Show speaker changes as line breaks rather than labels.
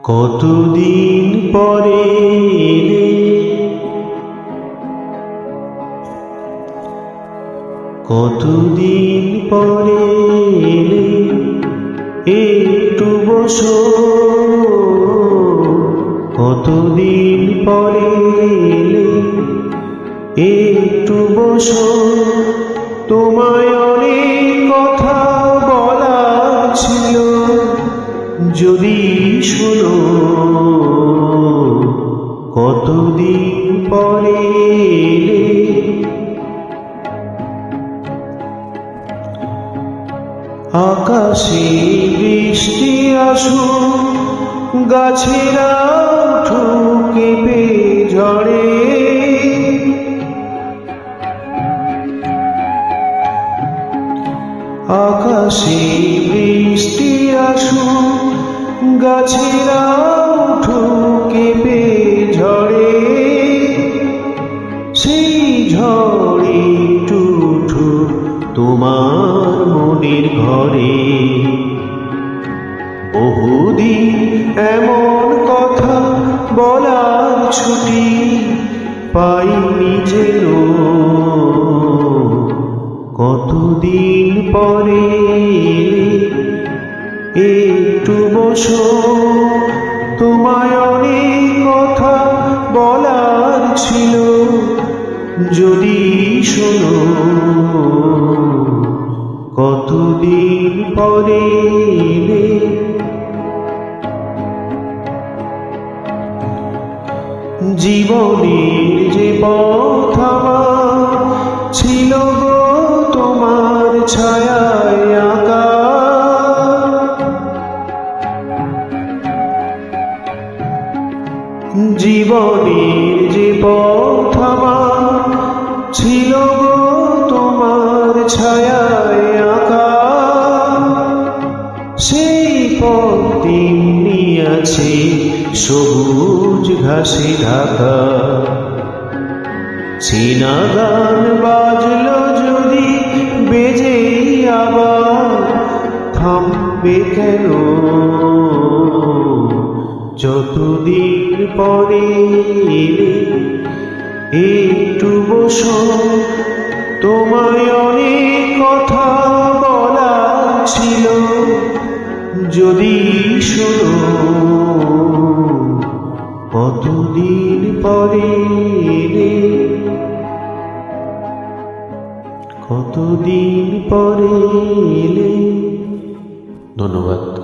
কতদিন পরে এলে, কতদিন পরে এলে, একটু বসো। কতদিন পরে এলে, একটু বসো। তোমায় অনেক কথা বলার ছিল, যদি শোনো। কতদিন পরে এলে, আকাশে বৃষ্টি আসুক, গাছেরা উঠুক কেঁপে ঝড়ে। আকাশে বৃষ্টি আসুক, গাছেরা উঠুক কেঁপে ঝড়ে। সেই ঝড়ে টুঠু তোমার মনের ঘরে। বহুদিন এমন কথা বলার ছুটি পাইনি যেন। কতদিন পরে একটু বসো। তোমায় অনেক কথা বলার ছিল, যদি শোনো। কতদিন পরে এলে, জীবনের যে পথ আমার ছিল গো তোমার ছায়ায় আঁকা। জীবনের যে পথ আমার ছিল গো তোমার ছায়ায় আঁকা। সেই পথ তেমনি আছে সবুজ ঘাসে ঢাকা। চেনা গান বাজলো যদি বেজে আবার, থামবে কেন? যতদিন পরে এলে, একটু বসো। তোমায় অনেক কথা বলার ছিল, যদি শোনো। কতদিন পরে এলে, কতদিন পরে এলে। ধন্যবাদ।